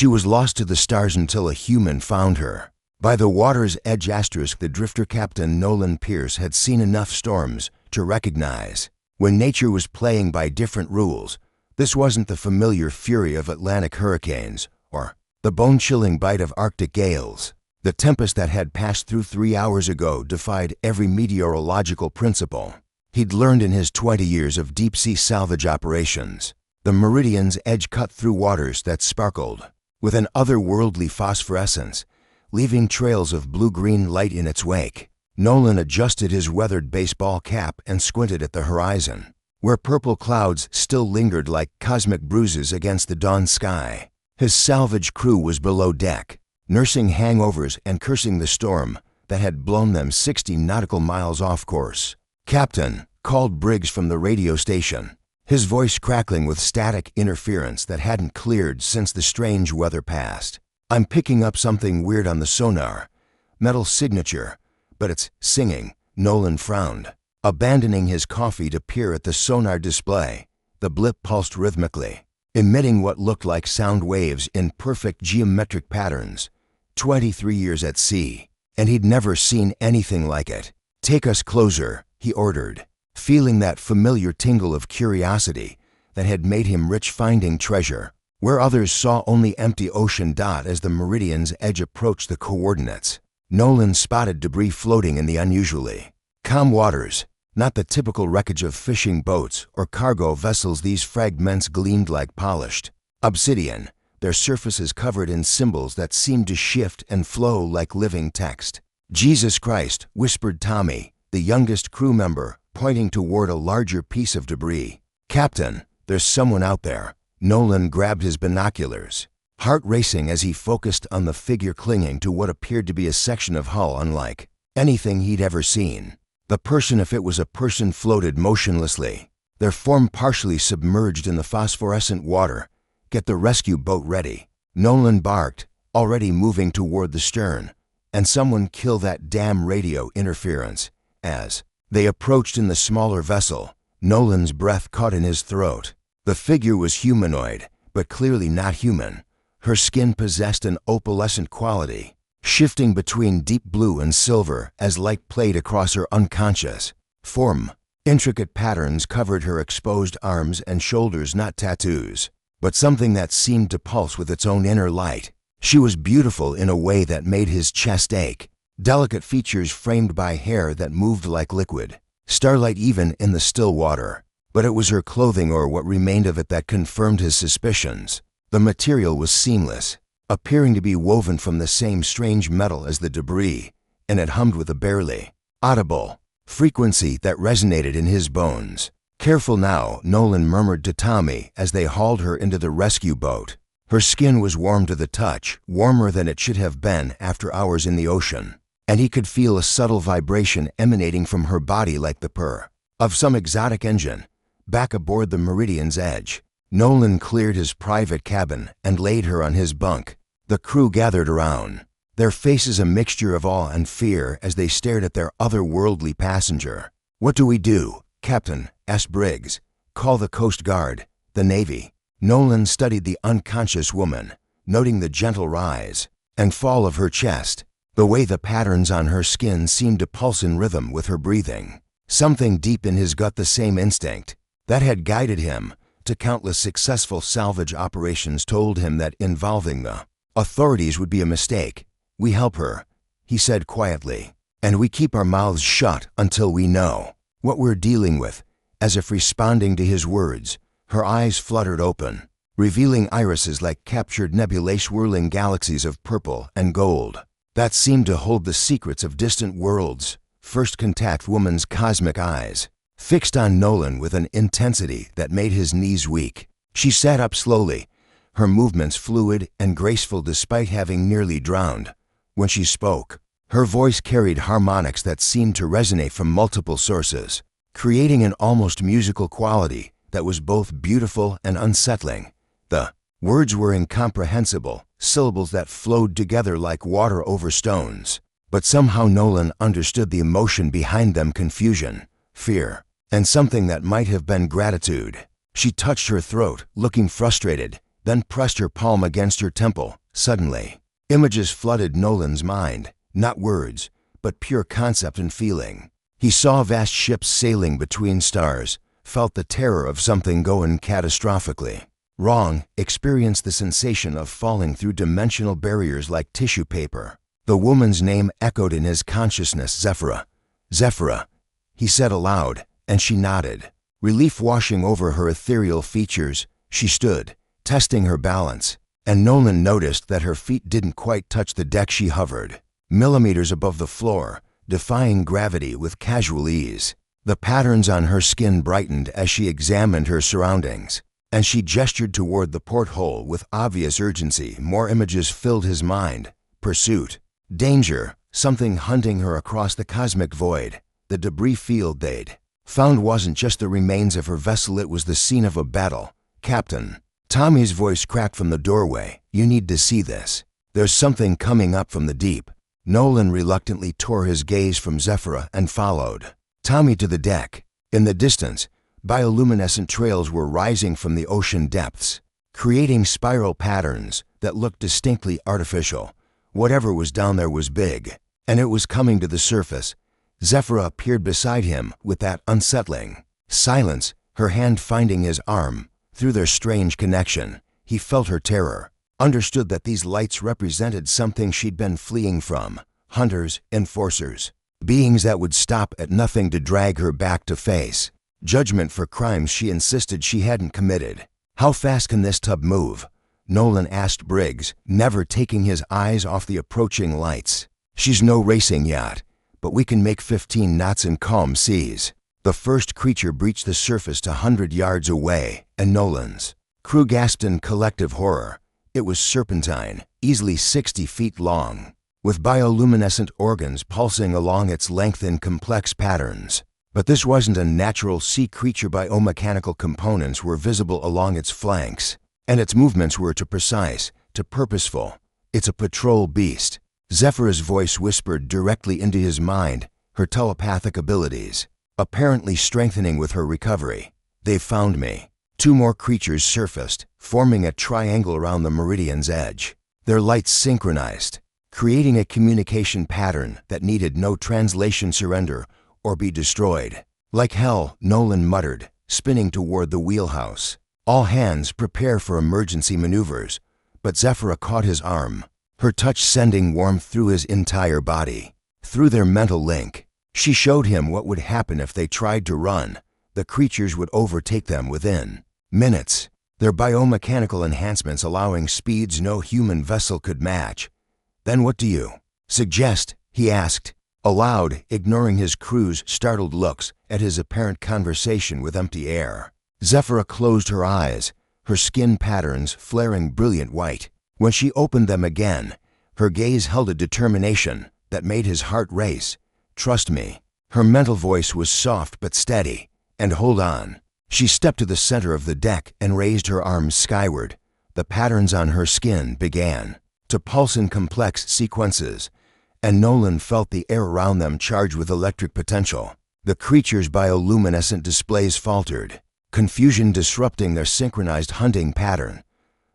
She was lost to the stars until a human found her. By the water's edge *, the drifter Captain Nolan Pierce had seen enough storms to recognize when nature was playing by different rules. This wasn't the familiar fury of Atlantic hurricanes or the bone-chilling bite of Arctic gales. The tempest that had passed through 3 hours ago defied every meteorological principle he'd learned in his 20 years of deep-sea salvage operations. The Meridian's edge cut through waters that sparkled with an otherworldly phosphorescence, leaving trails of blue-green light in its wake. Nolan adjusted his weathered baseball cap and squinted at the horizon, where purple clouds still lingered like cosmic bruises against the dawn sky. His salvage crew was below deck, nursing hangovers and cursing the storm that had blown them 60 nautical miles off course. "Captain," called Briggs from the radio station, his voice crackling with static interference that hadn't cleared since the strange weather passed. "I'm picking up something weird on the sonar. Metal signature, but it's singing." Nolan frowned, abandoning his coffee to peer at the sonar display. The blip pulsed rhythmically, emitting what looked like sound waves in perfect geometric patterns. 23 years at sea, and he'd never seen anything like it. "Take us closer," he ordered, feeling that familiar tingle of curiosity that had made him rich finding treasure, where others saw only empty ocean. As the Meridian's edge approached the coordinates, Nolan spotted debris floating in the unusually calm waters. Not the typical wreckage of fishing boats or cargo vessels. These fragments gleamed like polished obsidian, their surfaces covered in symbols that seemed to shift and flow like living text. "Jesus Christ," whispered Tommy, the youngest crew member, pointing toward a larger piece of debris. "Captain, there's someone out there." Nolan grabbed his binoculars, heart racing as he focused on the figure clinging to what appeared to be a section of hull unlike anything he'd ever seen. The person, if it was a person, floated motionlessly, their form partially submerged in the phosphorescent water. "Get the rescue boat ready," Nolan barked, already moving toward the stern. "And someone kill that damn radio interference." As they approached in the smaller vessel, Nolan's breath caught in his throat. The figure was humanoid, but clearly not human. Her skin possessed an opalescent quality, shifting between deep blue and silver as light played across her unconscious form. Intricate patterns covered her exposed arms and shoulders, not tattoos, but something that seemed to pulse with its own inner light. She was beautiful in a way that made his chest ache, delicate features framed by hair that moved like liquid starlight even in the still water. But it was her clothing, or what remained of it, that confirmed his suspicions. The material was seamless, appearing to be woven from the same strange metal as the debris, and it hummed with a barely audible frequency that resonated in his bones. "Careful now," Nolan murmured to Tommy as they hauled her into the rescue boat. Her skin was warm to the touch, warmer than it should have been after hours in the ocean, and he could feel a subtle vibration emanating from her body like the purr of some exotic engine. Back aboard the Meridian's edge, Nolan cleared his private cabin and laid her on his bunk. The crew gathered around, their faces a mixture of awe and fear as they stared at their otherworldly passenger. "What do we do, Captain?" asked Briggs. "Call the Coast Guard, the Navy." Nolan studied the unconscious woman, noting the gentle rise and fall of her chest, the way the patterns on her skin seemed to pulse in rhythm with her breathing. Something deep in his gut, the same instinct that had guided him to countless successful salvage operations, told him that involving the authorities would be a mistake. "We help her," he said quietly, "and we keep our mouths shut until we know what we're dealing with." As if responding to his words, her eyes fluttered open, revealing irises like captured nebulae, swirling galaxies of purple and gold that seemed to hold the secrets of distant worlds. First contact, woman's cosmic eyes fixed on Nolan with an intensity that made his knees weak. She sat up slowly, her movements fluid and graceful despite having nearly drowned. When she spoke, her voice carried harmonics that seemed to resonate from multiple sources, creating an almost musical quality that was both beautiful and unsettling. The words were incomprehensible, syllables that flowed together like water over stones. But somehow Nolan understood the emotion behind them: confusion, fear, and something that might have been gratitude. She touched her throat, looking frustrated, then pressed her palm against her temple. Suddenly, images flooded Nolan's mind, not words, but pure concept and feeling. He saw vast ships sailing between stars, felt the terror of something going catastrophically wrong, experienced the sensation of falling through dimensional barriers like tissue paper. The woman's name echoed in his consciousness. Zephyra. Zephyra, he said aloud, and she nodded. Relief washing over her ethereal features, she stood, testing her balance, and Nolan noticed that her feet didn't quite touch the deck. She hovered millimeters above the floor, defying gravity with casual ease. The patterns on her skin brightened as she examined her surroundings, and she gestured toward the porthole with obvious urgency. More images filled his mind. Pursuit. Danger. Something hunting her across the cosmic void. The debris field they'd found wasn't just the remains of her vessel, it was the scene of a battle. Captain. Tommy's voice cracked from the doorway. You need to see this. There's something coming up from the deep. Nolan reluctantly tore his gaze from Zephyra and followed Tommy to the deck. In the distance, bioluminescent trails were rising from the ocean depths, creating spiral patterns that looked distinctly artificial. Whatever was down there was big, and it was coming to the surface. Zephyra appeared beside him with that unsettling silence, her hand finding his arm. Through their strange connection, he felt her terror, understood that these lights represented something she'd been fleeing from. Hunters, enforcers, beings that would stop at nothing to drag her back to face judgment for crimes she insisted she hadn't committed. How fast can this tub move? Nolan asked Briggs, never taking his eyes off the approaching lights. She's no racing yacht, but we can make 15 knots in calm seas. The first creature breached the surface 100 yards away, and Nolan's crew gasped in collective horror. It was serpentine, easily 60 feet long, with bioluminescent organs pulsing along its length in complex patterns. But this wasn't a natural sea creature. Biomechanical components were visible along its flanks, and its movements were too precise, too purposeful. It's a patrol beast. Zephyra's voice whispered directly into his mind, her telepathic abilities apparently strengthening with her recovery. They've found me. 2 more creatures surfaced, forming a triangle around the meridian's edge. Their lights synchronized, creating a communication pattern that needed no translation. Surrender or be destroyed. Like hell, Nolan muttered, spinning toward the wheelhouse. All hands prepare for emergency maneuvers, but Zephyra caught his arm, her touch sending warmth through his entire body. Through their mental link, she showed him what would happen if they tried to run. The creatures would overtake them within minutes, their biomechanical enhancements allowing speeds no human vessel could match. Then what do you suggest? He asked, aloud, ignoring his crew's startled looks at his apparent conversation with empty air. Zephyra closed her eyes, her skin patterns flaring brilliant white. When she opened them again, her gaze held a determination that made his heart race. Trust me. Her mental voice was soft but steady. And hold on. She stepped to the center of the deck and raised her arms skyward. The patterns on her skin began to pulse in complex sequences, and Nolan felt the air around them charged with electric potential. The creature's bioluminescent displays faltered, confusion disrupting their synchronized hunting pattern.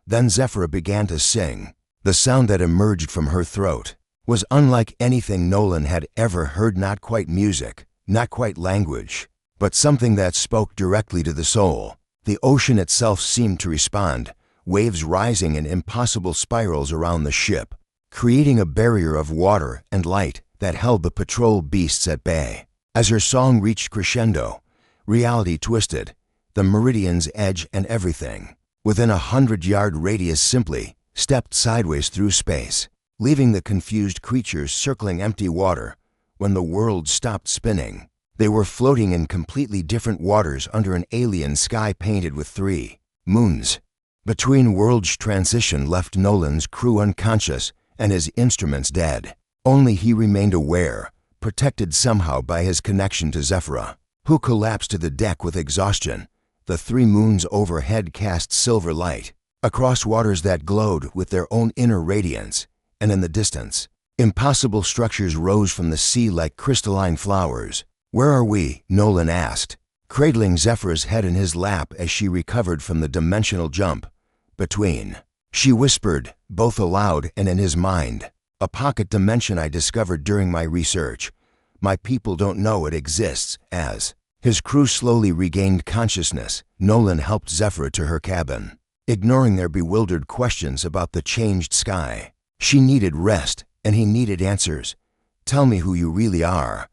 Then Zephyra began to sing. The sound that emerged from her throat was unlike anything Nolan had ever heard. Not quite music, not quite language, but something that spoke directly to the soul. The ocean itself seemed to respond, waves rising in impossible spirals around the ship, creating a barrier of water and light that held the patrol beasts at bay. As her song reached crescendo, reality twisted. The meridian's edge and everything within 100-yard radius simply stepped sideways through space, leaving the confused creatures circling empty water. When the world stopped spinning, they were floating in completely different waters under an alien sky painted with 3 moons. Between worlds transition left Nolan's crew unconscious and his instruments dead. Only he remained aware, protected somehow by his connection to Zephyra, who collapsed to the deck with exhaustion. The 3 moons overhead cast silver light across waters that glowed with their own inner radiance, and in the distance, impossible structures rose from the sea like crystalline flowers. Where are we? Nolan asked, cradling Zephyra's head in his lap as she recovered from the dimensional jump. between. She whispered, both aloud and in his mind. A pocket dimension I discovered during my research. My people don't know it exists. As his crew slowly regained consciousness, Nolan helped Zephyra to her cabin, ignoring their bewildered questions about the changed sky. She needed rest, and he needed answers. "Tell me who you really are,"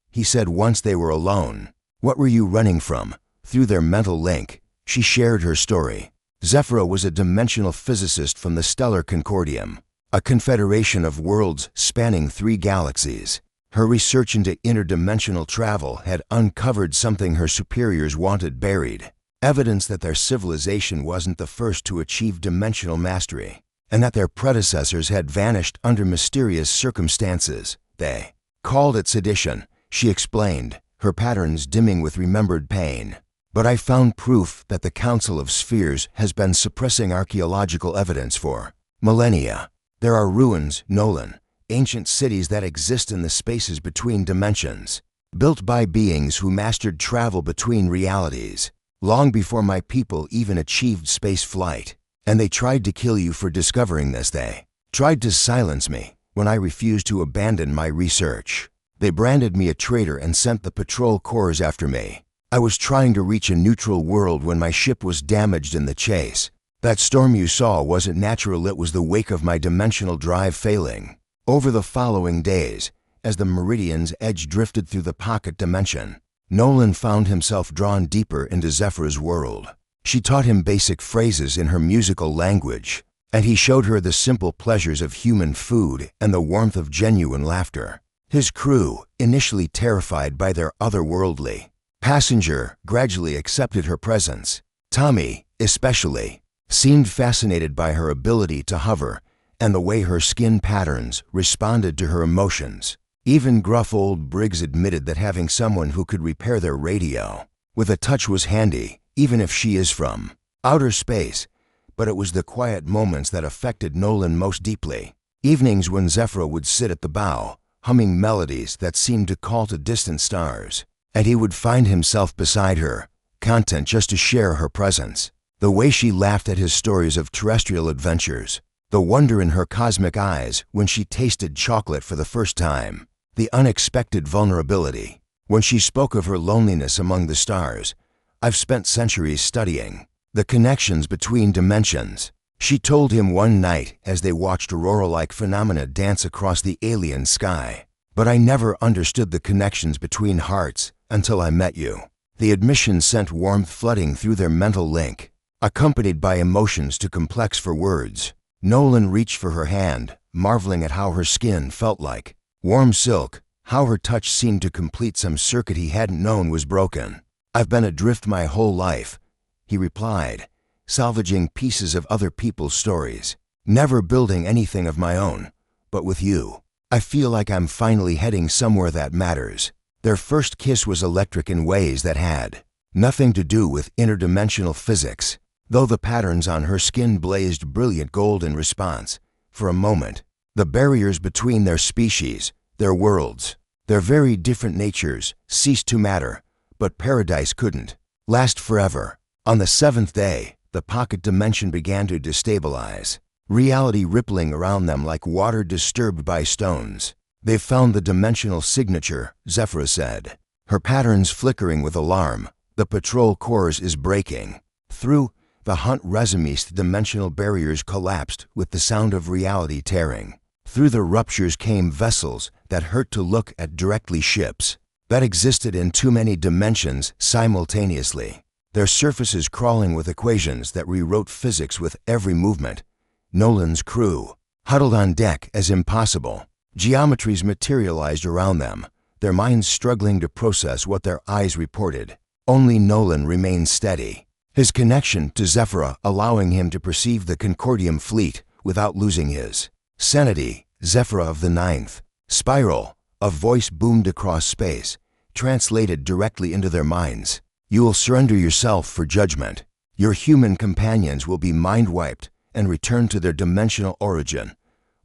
he said once they were alone. "What were you running from?" Through their mental link, she shared her story. Zephyra was a dimensional physicist from the Stellar Concordium, a confederation of worlds spanning 3 galaxies. Her research into interdimensional travel had uncovered something her superiors wanted buried, evidence that their civilization wasn't the first to achieve dimensional mastery, and that their predecessors had vanished under mysterious circumstances. They called it sedition, she explained, her patterns dimming with remembered pain. "But I found proof that the Council of Spheres has been suppressing archaeological evidence for millennia. There are ruins, Nolan, ancient cities that exist in the spaces between dimensions, built by beings who mastered travel between realities, long before my people even achieved space flight. And they tried to kill you for discovering this. They tried to silence me when I refused to abandon my research. They branded me a traitor and sent the patrol corps after me. I was trying to reach a neutral world when my ship was damaged in the chase. That storm you saw wasn't natural, it was the wake of my dimensional drive failing." Over the following days, as the Meridian's edge drifted through the pocket dimension, Nolan found himself drawn deeper into Zephyra's world. She taught him basic phrases in her musical language, and he showed her the simple pleasures of human food and the warmth of genuine laughter. His crew, initially terrified by their otherworldly passenger, gradually accepted her presence. Tommy, especially, seemed fascinated by her ability to hover and the way her skin patterns responded to her emotions. Even gruff old Briggs admitted that having someone who could repair their radio with a touch was handy, even if she is from outer space. But it was the quiet moments that affected Nolan most deeply. Evenings when Zephyra would sit at the bow, humming melodies that seemed to call to distant stars, and he would find himself beside her, content just to share her presence. The way she laughed at his stories of terrestrial adventures, the wonder in her cosmic eyes when she tasted chocolate for the first time, the unexpected vulnerability when she spoke of her loneliness among the stars. "I've spent centuries studying the connections between dimensions," she told him one night as they watched aurora-like phenomena dance across the alien sky. "But I never understood the connections between hearts until I met you." The admission sent warmth flooding through their mental link, accompanied by emotions too complex for words. Nolan reached for her hand, marveling at how her skin felt like warm silk, how her touch seemed to complete some circuit he hadn't known was broken. "I've been adrift my whole life," he replied, salvaging pieces of other people's stories, never building anything of my own. "But with you, I feel like I'm finally heading somewhere that matters." Their first kiss was electric in ways that had nothing to do with interdimensional physics, though the patterns on her skin blazed brilliant gold in response. For a moment, the barriers between their species, their worlds, their very different natures ceased to matter, but paradise couldn't last forever. On the 7th day, the pocket dimension began to destabilize, reality rippling around them like water disturbed by stones. "They've found the dimensional signature," Zephyra said, her patterns flickering with alarm. "The patrol corps is breaking through." The hunt resumes, dimensional barriers collapsed with the sound of reality tearing. Through the ruptures came vessels that hurt to look at, directly ships that existed in too many dimensions simultaneously, their surfaces crawling with equations that rewrote physics with every movement. Nolan's crew huddled on deck as impossible. Geometries materialized around them, their minds struggling to process what their eyes reported. Only Nolan remained steady, his connection to Zephyra allowing him to perceive the Concordium fleet without losing his sanity. "Zephyra of the 9th Spiral," a voice boomed across space, translated directly into their minds. "You will surrender yourself for judgment. Your human companions will be mind-wiped and return to their dimensional origin.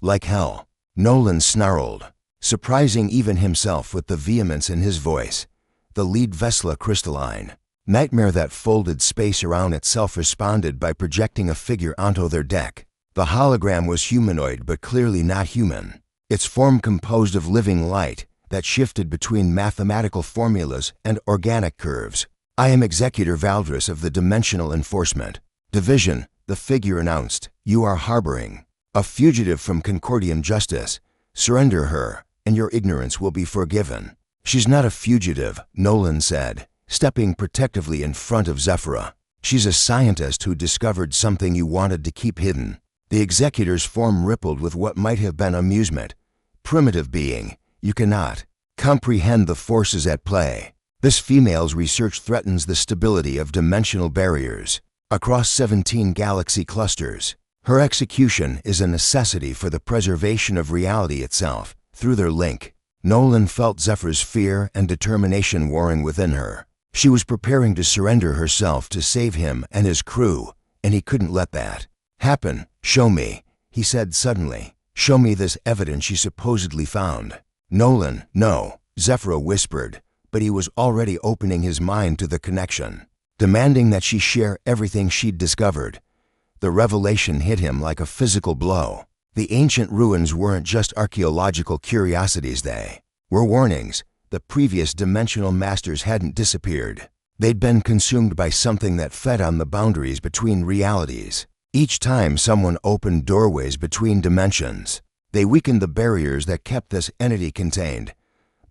Like hell." Nolan snarled, surprising even himself with the vehemence in his voice. The lead vessel crystalline, Nightmare that folded space around itself responded by projecting a figure onto their deck. The hologram was humanoid but clearly not human. Its form composed of living light that shifted between mathematical formulas and organic curves. "I am Executor Valdris of the Dimensional Enforcement Division," the figure announced. "You are harboring a fugitive from Concordium justice. Surrender her, and your ignorance will be forgiven." "She's not a fugitive," Nolan said, stepping protectively in front of Zephyra. "She's a scientist who discovered something you wanted to keep hidden." The Executor's form rippled with what might have been amusement. "Primitive being, you cannot comprehend the forces at play. This female's research threatens the stability of dimensional barriers across 17 galaxy clusters. Her execution is a necessity for the preservation of reality itself." Through their link, Nolan felt Zephyr's fear and determination warring within her. She was preparing to surrender herself to save him and his crew, and he couldn't let that happen. "Show me," he said suddenly. "Show me this evidence she supposedly found." "Nolan, no," Zephyra whispered, but he was already opening his mind to the connection, demanding that she share everything she'd discovered. The revelation hit him like a physical blow. The ancient ruins weren't just archaeological curiosities, they were warnings. The previous dimensional masters hadn't disappeared. They'd been consumed by something that fed on the boundaries between realities. Each time someone opened doorways between dimensions, they weakened the barriers that kept this entity contained.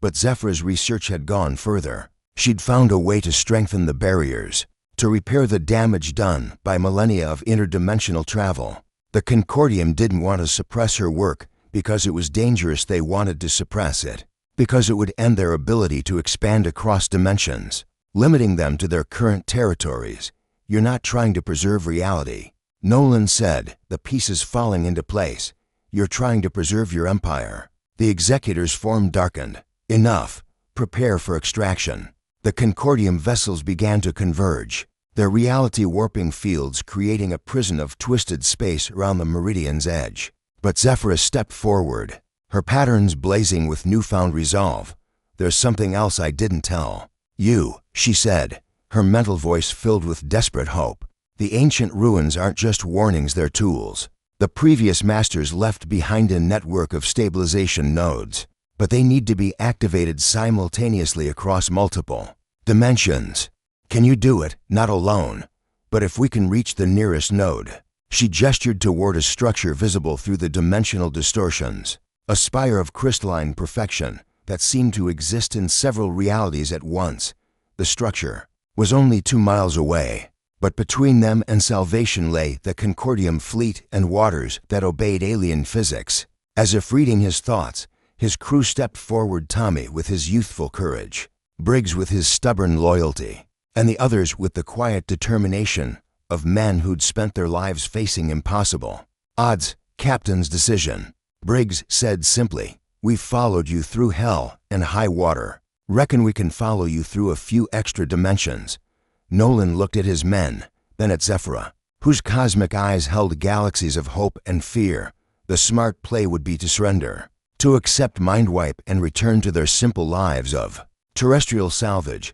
But Zephyra's research had gone further. She'd found a way to strengthen the barriers, to repair the damage done by millennia of interdimensional travel. The Concordium didn't want to suppress her work because it was dangerous. They wanted to suppress it because it would end their ability to expand across dimensions, limiting them to their current territories. "You're not trying to preserve reality," Nolan said, the pieces falling into place. "You're trying to preserve your empire." The Executor's form darkened. "Enough. Prepare for extraction." The Concordium vessels began to converge, their reality-warping fields creating a prison of twisted space around the meridian's edge. But Zephyra stepped forward, her patterns blazing with newfound resolve. "There's something else I didn't tell you," she said, her mental voice filled with desperate hope. "The ancient ruins aren't just warnings, they're tools. The previous masters left behind a network of stabilization nodes, but they need to be activated simultaneously across multiple dimensions. Can you do it? Not alone, but if we can reach the nearest node." She gestured toward a structure visible through the dimensional distortions, a spire of crystalline perfection that seemed to exist in several realities at once. The structure was only 2 miles away, but between them and salvation lay the Concordium fleet and waters that obeyed alien physics. As if reading his thoughts, his crew stepped forward, Tommy with his youthful courage, Briggs with his stubborn loyalty, and the others with the quiet determination of men who'd spent their lives facing impossible odds. "Captain's decision," Briggs said simply. "We've followed you through hell and high water. Reckon we can follow you through a few extra dimensions." Nolan looked at his men, then at Zephyra, whose cosmic eyes held galaxies of hope and fear. The smart play would be to surrender, to accept mind-wipe and return to their simple lives of terrestrial salvage.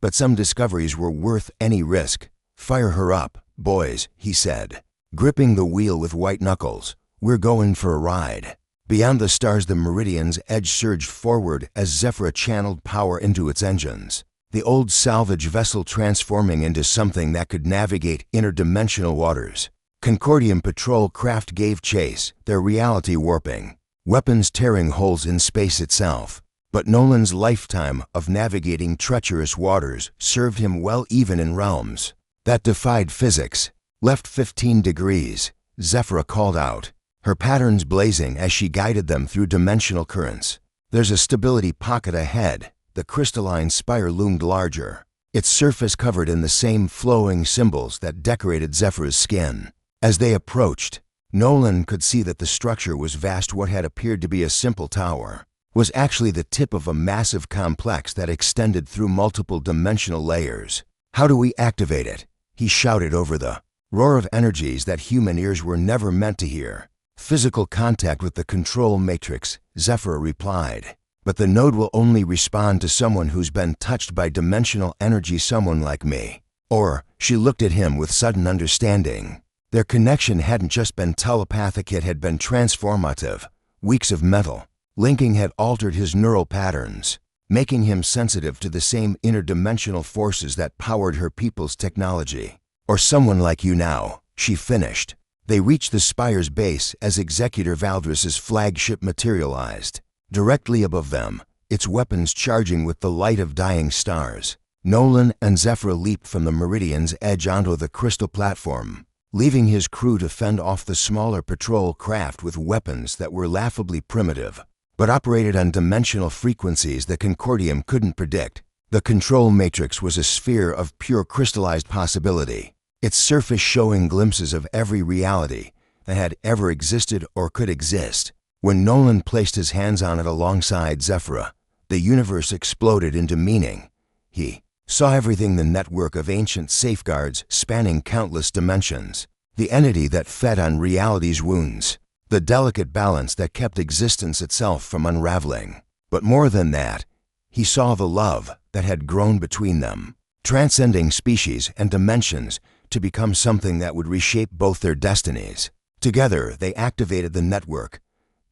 But some discoveries were worth any risk. "Fire her up, boys," he said, gripping the wheel with white knuckles. "We're going for a ride." Beyond the stars, the Meridian's edge surged forward as Zephyra channeled power into its engines, the old salvage vessel transforming into something that could navigate interdimensional waters. Concordium patrol craft gave chase, their reality warping, weapons tearing holes in space itself. But Nolan's lifetime of navigating treacherous waters served him well even in realms that defied physics. "Left 15 degrees, Zephyra called out, her patterns blazing as she guided them through dimensional currents. "There's a stability pocket ahead." The crystalline spire loomed larger, its surface covered in the same flowing symbols that decorated Zephyra's skin. As they approached, Nolan could see that the structure was vast. What had appeared to be a simple tower was actually the tip of a massive complex that extended through multiple dimensional layers. "How do we activate it?" he shouted over the roar of energies that human ears were never meant to hear. "Physical contact with the control matrix," Zephyra replied. but the node will only respond to someone who's been touched by dimensional energy, someone like me. Or, she looked at him with sudden understanding. Their connection hadn't just been telepathic, it had been transformative. Weeks of mental linking had altered his neural patterns, making him sensitive to the same interdimensional forces that powered her people's technology. Or someone like you now, she finished. They reached the spire's base as Executor Valdris's flagship materialized. Directly above them, its weapons charging with the light of dying stars, Nolan and Zephyr leaped from the Meridian's edge onto the crystal platform, leaving his crew to fend off the smaller patrol craft with weapons that were laughably primitive, but operated on dimensional frequencies the Concordium couldn't predict. The control matrix was a sphere of pure crystallized possibility, its surface showing glimpses of every reality that had ever existed or could exist. When Nolan placed his hands on it alongside Zephyr, the universe exploded into meaning. He saw everything: the network of ancient safeguards spanning countless dimensions, the entity that fed on reality's wounds, the delicate balance that kept existence itself from unraveling. But more than that, he saw the love that had grown between them, transcending species and dimensions to become something that would reshape both their destinies. Together, they activated the network.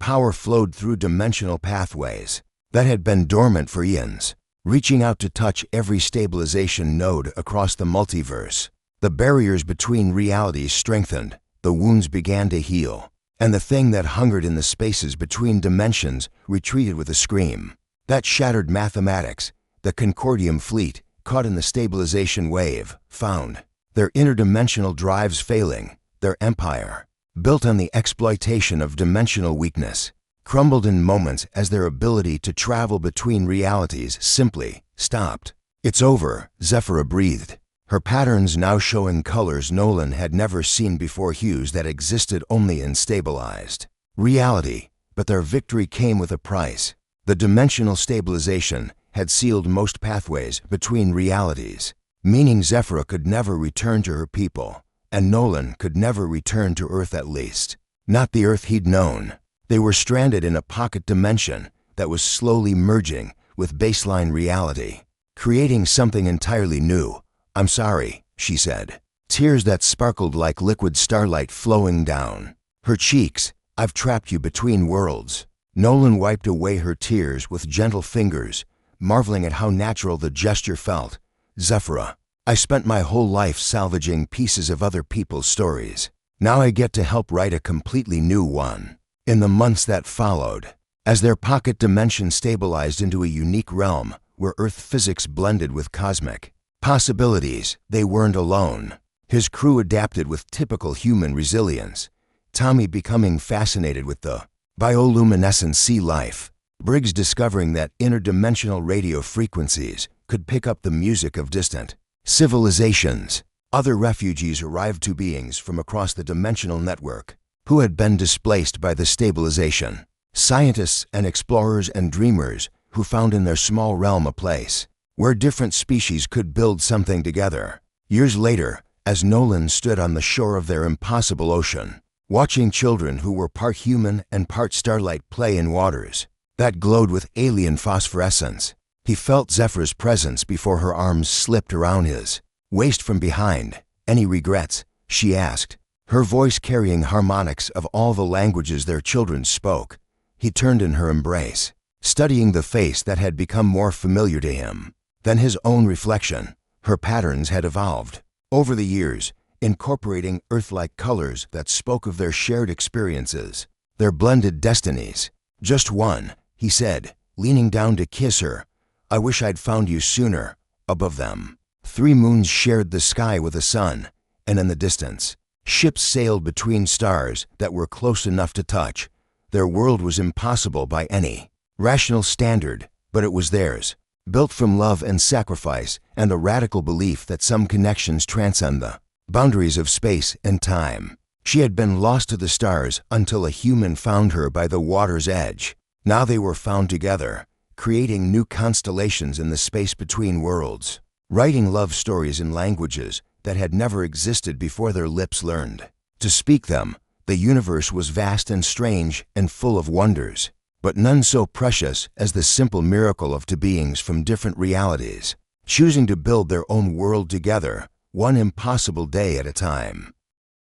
Power flowed through dimensional pathways that had been dormant for eons, reaching out to touch every stabilization node across the multiverse. The barriers between realities strengthened, the wounds began to heal, and the thing that hungered in the spaces between dimensions retreated with a scream. That shattered mathematics. The Concordium fleet, caught in the stabilization wave, found their interdimensional drives failing. Their empire, built on the exploitation of dimensional weakness, crumbled in moments as their ability to travel between realities simply stopped. "It's over," Zephyr breathed, her patterns now showing colors Nolan had never seen before, hues that existed only in stabilized reality. But their victory came with a price. The dimensional stabilization had sealed most pathways between realities, meaning Zephyr could never return to her people, and Nolan could never return to Earth, at least not the Earth he'd known. They were stranded in a pocket dimension that was slowly merging with baseline reality, creating something entirely new. "I'm sorry," she said, tears that sparkled like liquid starlight flowing down her cheeks. "I've trapped you between worlds." Nolan wiped away her tears with gentle fingers, marveling at how natural the gesture felt. "Zephyr, I spent my whole life salvaging pieces of other people's stories. Now I get to help write a completely new one." In the months that followed, as their pocket dimension stabilized into a unique realm where Earth physics blended with cosmic possibilities, they weren't alone. His crew adapted with typical human resilience, Tommy becoming fascinated with the bioluminescent sea life, Briggs discovering that interdimensional radio frequencies could pick up the music of distant civilizations. Other refugees arrived, to beings from across the dimensional network who had been displaced by the stabilization. Scientists and explorers and dreamers who found in their small realm a place where different species could build something together. Years later, as Nolan stood on the shore of their impossible ocean, watching children who were part human and part starlight play in waters that glowed with alien phosphorescence, he felt Zephyr's presence before her arms slipped around his waist from behind. "Any regrets?" she asked, her voice carrying harmonics of all the languages their children spoke. He turned in her embrace, studying the face that had become more familiar to him than his own reflection. Her patterns had evolved over the years, incorporating Earth-like colors that spoke of their shared experiences, their blended destinies. "Just one," he said, leaning down to kiss her. "I wish I'd found you sooner." Above them, 3 moons shared the sky with a sun, and in the distance, ships sailed between stars that were close enough to touch. Their world was impossible by any rational standard, but it was theirs, built from love and sacrifice and the radical belief that some connections transcend the boundaries of space and time. She had been lost to the stars until a human found her by the water's edge. Now they were found together, creating new constellations in the space between worlds, writing love stories in languages that had never existed before their lips learned to speak them. The universe was vast and strange and full of wonders, but none so precious as the simple miracle of two beings from different realities, choosing to build their own world together, one impossible day at a time.